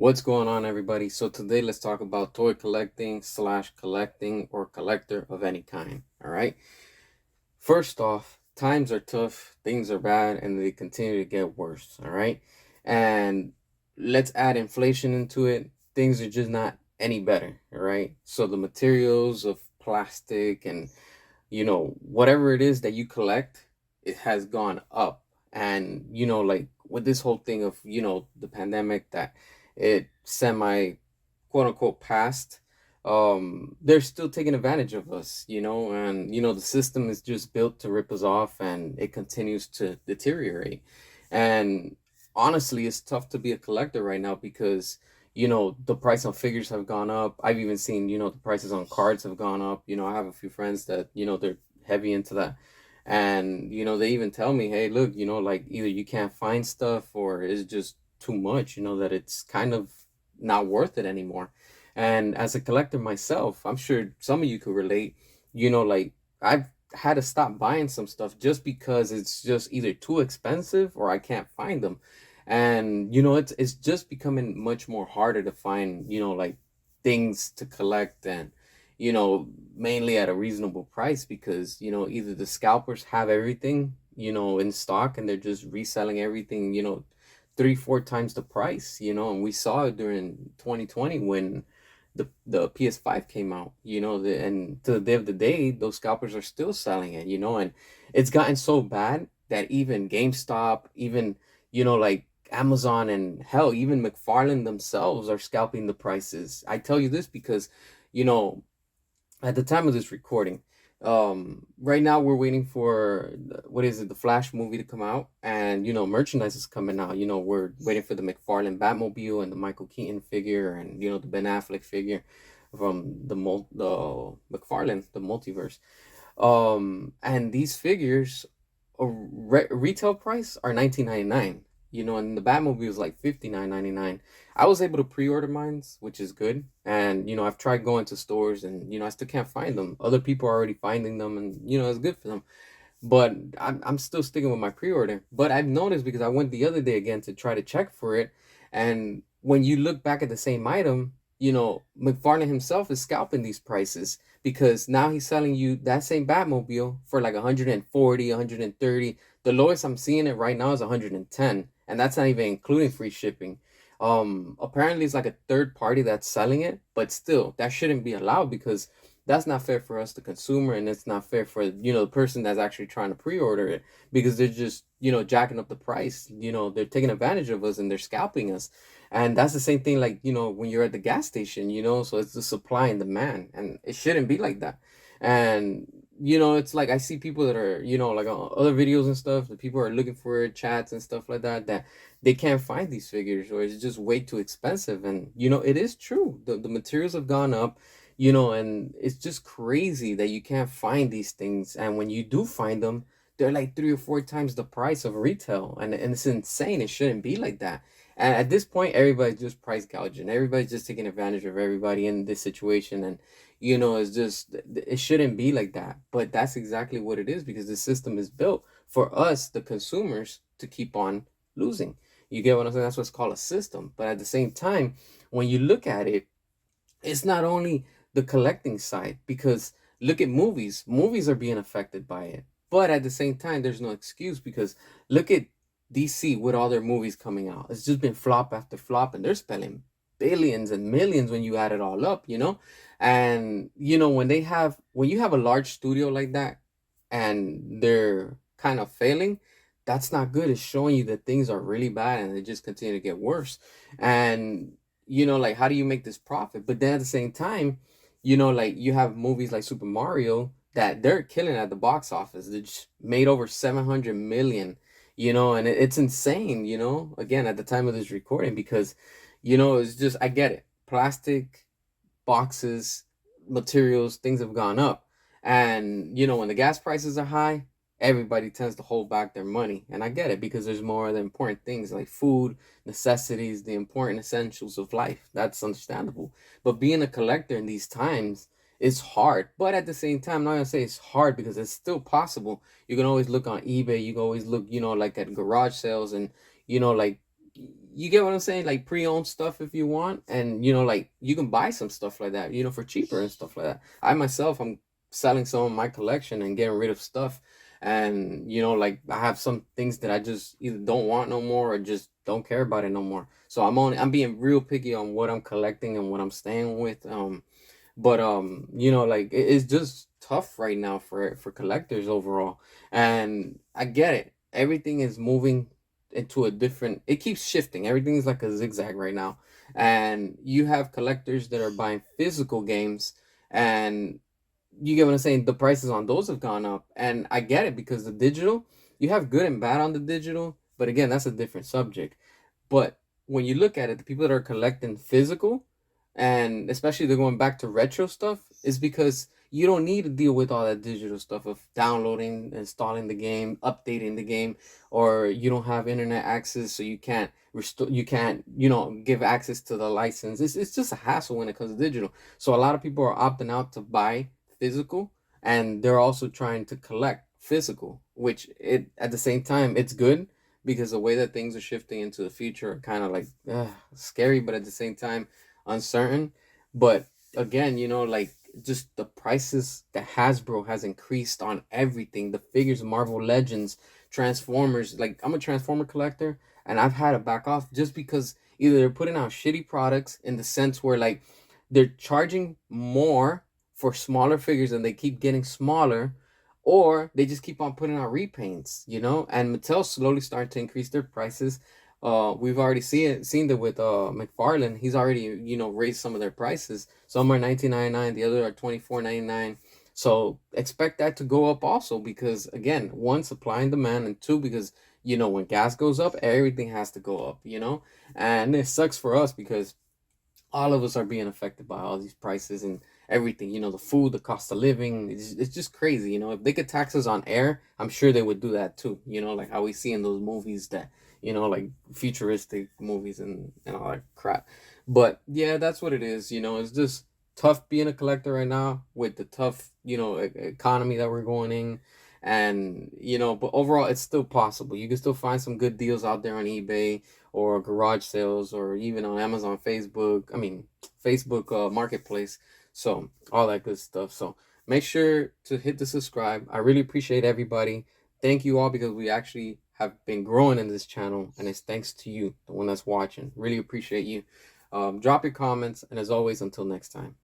What's going on, everybody? So today let's talk about toy collecting slash collecting or collector of any kind. All right. First off, times are tough, things are bad, and they continue to get worse. All right. And let's add inflation into it. Things are just not any better. All right. So the materials of plastic and whatever it is that you collect, it has gone up. And like with this whole thing of the pandemic that it semi quote unquote passed, they're still taking advantage of us, and the system is just built to rip us off, and it continues to deteriorate. And honestly, it's tough to be a collector right now because the price on figures have gone up. I've even seen the prices on cards have gone up. I have a few friends that they're heavy into that, and they even tell me, hey, look, like either you can't find stuff or it's just too much, that it's kind of not worth it anymore. And as a collector myself, I'm sure some of you could relate. Like I've had to stop buying some stuff just because it's just either too expensive or I can't find them. And it's just becoming much more harder to find, like things to collect, and mainly at a reasonable price, because either the scalpers have everything in stock and they're just reselling everything, three, four times the price, and we saw it during 2020 when the PS5 came out, and to the end of the day, those scalpers are still selling it, and it's gotten so bad that even GameStop, even like Amazon, and hell, even McFarlane themselves are scalping the prices. I tell you this because, you know, at the time of this recording, right now we're waiting for what is it, the Flash movie to come out, and merchandise is coming out. We're waiting for the McFarlane Batmobile and the Michael Keaton figure, and the Ben Affleck figure from the McFarlane, the multiverse. And these figures, retail price are 19.99. And the Batmobile is like 59.99. I was able to pre-order mines, which is good. And I've tried going to stores, and I still can't find them. Other people are already finding them, and it's good for them. But I'm still sticking with my pre-order. But I've noticed, because I went the other day again to try to check for it, and when you look back at the same item, McFarlane himself is scalping these prices, because now he's selling you that same Batmobile for like 140, 130. The lowest I'm seeing it right now is 110, and that's not even including free shipping. Apparently it's like a third party that's selling it, but still that shouldn't be allowed, because that's not fair for us, the consumer, and it's not fair for the person that's actually trying to pre-order it, because they're just jacking up the price. They're taking advantage of us and they're scalping us. And that's the same thing, like when you're at the gas station, so it's the supply and demand, and it shouldn't be like that. And it's like I see people that are like on other videos and stuff, that people are looking for chats and stuff like that, that they can't find these figures, or it's just way too expensive. And it is true, the materials have gone up, and it's just crazy that you can't find these things, and when you do find them, they're like three or four times the price of retail, and it's insane. It shouldn't be like that. And at this point, everybody's just price gouging. Everybody's just taking advantage of everybody in this situation. And, it's just, it shouldn't be like that. But that's exactly what it is, because the system is built for us, the consumers, to keep on losing. You get what I'm saying? That's what's called a system. But at the same time, when you look at it, it's not only the collecting side, because look at movies. Movies are being affected by it. But at the same time, there's no excuse, because look at DC with all their movies coming out. It's just been flop after flop, and they're spending billions and millions when you add it all up. And when you have a large studio like that, and they're kind of failing, that's not good. It's showing you that things are really bad, and they just continue to get worse. And like, how do you make this profit? But then at the same time, like, you have movies like Super Mario that they're killing at the box office. They just made over 700 million, and it's insane, again, at the time of this recording, because it's just, I get it. Plastic, boxes, materials, things have gone up. And when the gas prices are high, everybody tends to hold back their money. And I get it, because there's more of the important things like food, necessities, the important essentials of life. That's understandable. But being a collector in these times is hard. But at the same time, I'm not gonna say it's hard, because it's still possible. You can always look on eBay, you can always look, like at garage sales, and like you get what I'm saying? Like pre-owned stuff if you want, and like you can buy some stuff like that, for cheaper and stuff like that. I myself, I'm selling some of my collection and getting rid of stuff, and like I have some things that I just either don't want no more or just don't care about it no more. So I'm being real picky on what I'm collecting and what I'm staying with. But like it's just tough right now for collectors overall, and I get it. Everything is moving into a different, it keeps shifting. Everything is like a zigzag right now, and you have collectors that are buying physical games, and you get what I'm saying, the prices on those have gone up. And I get it, because the digital, you have good and bad on the digital, but again, that's a different subject. But when you look at it, the people that are collecting physical, and especially they're going back to retro stuff, is because you don't need to deal with all that digital stuff of downloading, installing the game, updating the game, or you don't have internet access, so you can't restore, you can't, give access to the license. It's just a hassle when it comes to digital. So a lot of people are opting out to buy physical, and they're also trying to collect physical, which it at the same time it's good, because the way that things are shifting into the future are kind of like scary, but at the same time uncertain. But again, like just the prices that Hasbro has increased on everything, the figures, Marvel Legends, Transformers. Like I'm a Transformer collector, and I've had to back off just because either they're putting out shitty products, in the sense where like they're charging more for smaller figures and they keep getting smaller, or they just keep on putting out repaints, and Mattel's slowly starting to increase their prices. We've already seen that with McFarlane. He's already raised some of their prices. Some are 19.99, the other are 24.99. So expect that to go up also, because again, one, supply and demand, and two, because when gas goes up, everything has to go up. And it sucks for us because all of us are being affected by all these prices and everything. The food, the cost of living, it's just crazy. If they could tax us on air, I'm sure they would do that too. Like how we see in those movies that, like futuristic movies and all that crap. But yeah, that's what it is. It's just tough being a collector right now with the tough, economy that we're going in. And, but overall, it's still possible. You can still find some good deals out there on eBay or garage sales, or even on Amazon, Facebook Marketplace. So all that good stuff. So make sure to hit the subscribe. I really appreciate everybody. Thank you all, because we actually have been growing in this channel, and it's thanks to you, the one that's watching. Really appreciate you. Drop your comments, and as always, until next time.